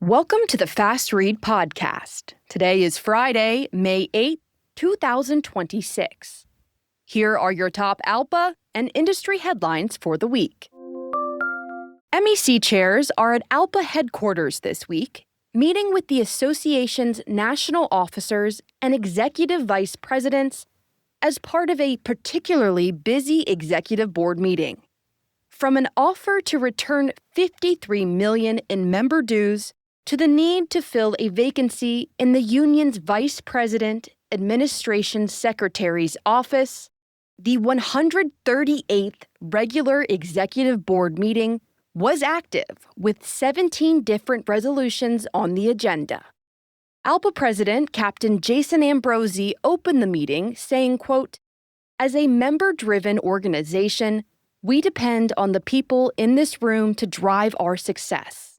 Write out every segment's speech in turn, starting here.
Welcome to the FastRead podcast. Today is Friday, May 8th, 2026. Here are your top ALPA and industry headlines for the week. MEC chairs are at ALPA headquarters this week, meeting with the association's national officers and executive vice presidents as part of a particularly busy executive board meeting. From an offer to return $53 million in member dues to the need to fill a vacancy in the union's Vice President Administration Secretary's office, the 138th regular executive board meeting was active with 17 different resolutions on the agenda. ALPA President Captain Jason Ambrosi opened the meeting saying, quote, "As a member-driven organization, we depend on the people in this room to drive our success."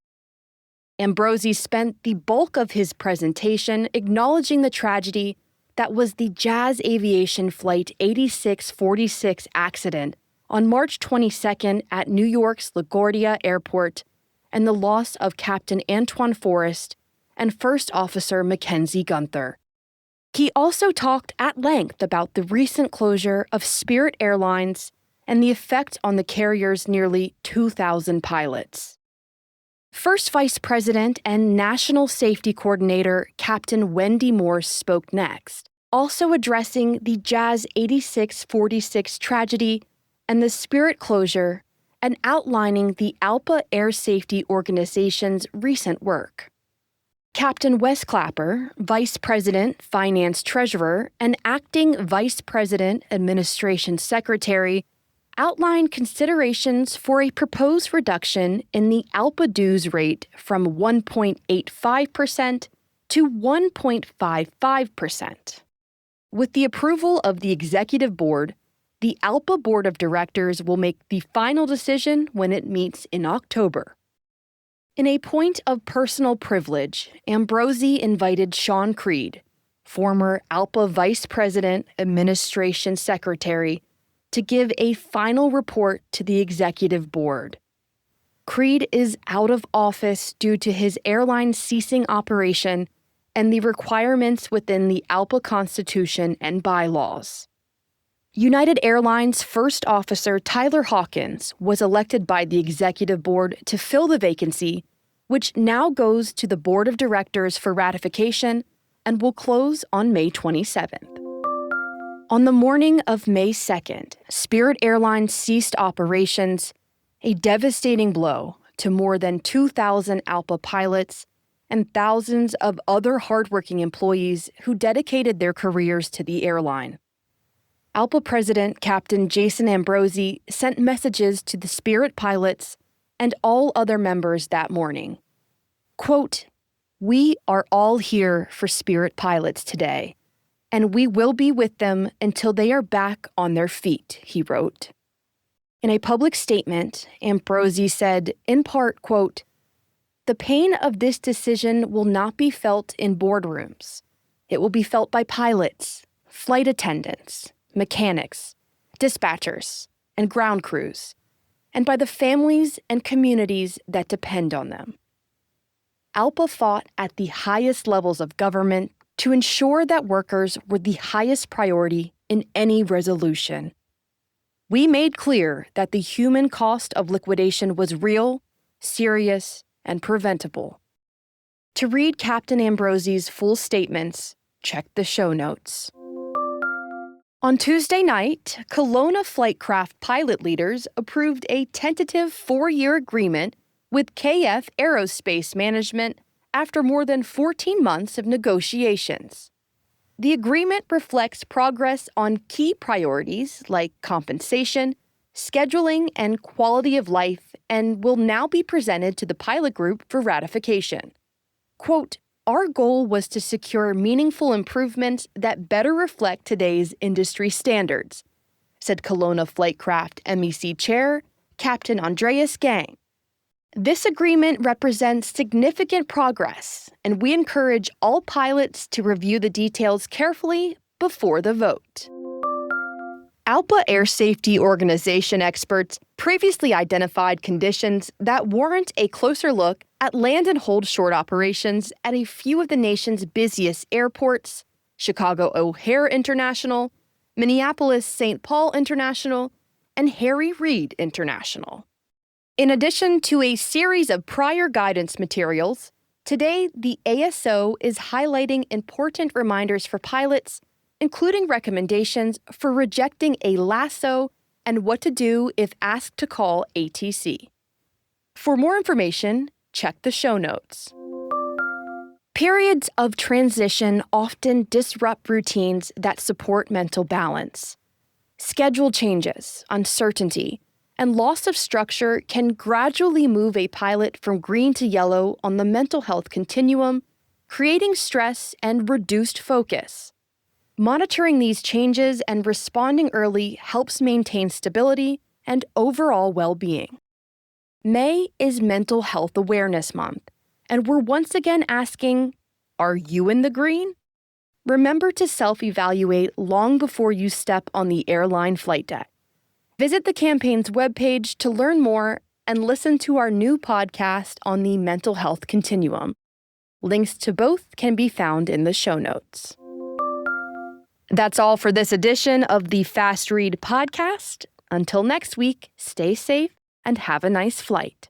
Ambrosi spent the bulk of his presentation acknowledging the tragedy that was the Jazz Aviation Flight 8646 accident on March 22nd at New York's LaGuardia Airport and the loss of Captain Antoine Forrest and First Officer Mackenzie Gunther. He also talked at length about the recent closure of Spirit Airlines and the effect on the carrier's nearly 2,000 pilots. First Vice President and National Safety Coordinator Captain Wendy Morse spoke next, also addressing the Jazz 8646 tragedy and the Spirit closure and outlining the ALPA Air Safety Organization's recent work. Captain Wes Clapper, Vice President, Finance Treasurer, and Acting Vice President, Administration Secretary, outlined considerations for a proposed reduction in the ALPA dues rate from 1.85% to 1.55%. With the approval of the Executive Board, the ALPA Board of Directors will make the final decision when it meets in October. In a point of personal privilege, Ambrosi invited Sean Creed, former ALPA Vice President, Administration Secretary, to give a final report to the Executive Board. Creed is out of office due to his airline ceasing operation and the requirements within the ALPA Constitution and bylaws. United Airlines First Officer Tyler Hawkins was elected by the Executive Board to fill the vacancy, which now goes to the Board of Directors for ratification and will close on May 27th. On the morning of May 2nd, Spirit Airlines ceased operations, a devastating blow to more than 2,000 ALPA pilots and thousands of other hardworking employees who dedicated their careers to the airline. ALPA President Captain Jason Ambrosi sent messages to the Spirit pilots and all other members that morning. Quote, "We are all here for Spirit pilots today, and we will be with them until they are back on their feet," he wrote. In a public statement, Ambrosi said, in part, quote, "The pain of this decision will not be felt in boardrooms. It will be felt by pilots, flight attendants, mechanics, dispatchers, and ground crews, and by the families and communities that depend on them." ALPA fought at the highest levels of government to ensure that workers were the highest priority in any resolution. "We made clear that the human cost of liquidation was real, serious, and preventable." To read Captain Ambrosi's full statements, check the show notes. On Tuesday night, Kelowna Flightcraft pilot leaders approved a tentative 4-year agreement with KF Aerospace Management after more than 14 months of negotiations. The agreement reflects progress on key priorities like compensation, scheduling, and quality of life, and will now be presented to the pilot group for ratification. Quote, "Our goal was to secure meaningful improvements that better reflect today's industry standards," said Kelowna Flightcraft MEC Chair Captain Andreas Gang. "This agreement represents significant progress, and we encourage all pilots to review the details carefully before the vote." ALPA Air Safety Organization experts previously identified conditions that warrant a closer look at land and hold short operations at a few of the nation's busiest airports: Chicago O'Hare International, Minneapolis St. Paul International, and Harry Reid International. In addition to a series of prior guidance materials, today the ASO is highlighting important reminders for pilots, including recommendations for rejecting a lasso and what to do if asked to call ATC. For more information, check the show notes. Periods of transition often disrupt routines that support mental balance. Schedule changes, uncertainty, and loss of structure can gradually move a pilot from green to yellow on the mental health continuum, creating stress and reduced focus. Monitoring these changes and responding early helps maintain stability and overall well-being. May is Mental Health Awareness Month, and we're once again asking, are you in the green? Remember to self-evaluate long before you step on the airline flight deck. Visit the campaign's webpage to learn more and listen to our new podcast on the mental health continuum. Links to both can be found in the show notes. That's all for this edition of the FastRead podcast. Until next week, stay safe and have a nice flight.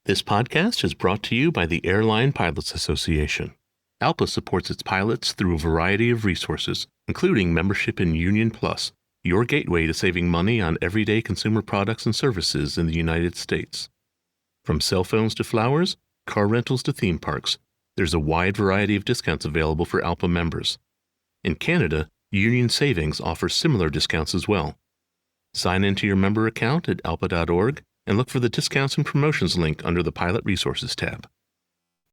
This podcast is brought to you by the Airline Pilots Association. ALPA supports its pilots through a variety of resources, including membership in Union Plus, your gateway to saving money on everyday consumer products and services in the United States. From cell phones to flowers, car rentals to theme parks, there's a wide variety of discounts available for ALPA members. In Canada, Union Savings offers similar discounts as well. Sign into your member account at alpa.org and look for the Discounts and Promotions link under the Pilot Resources tab.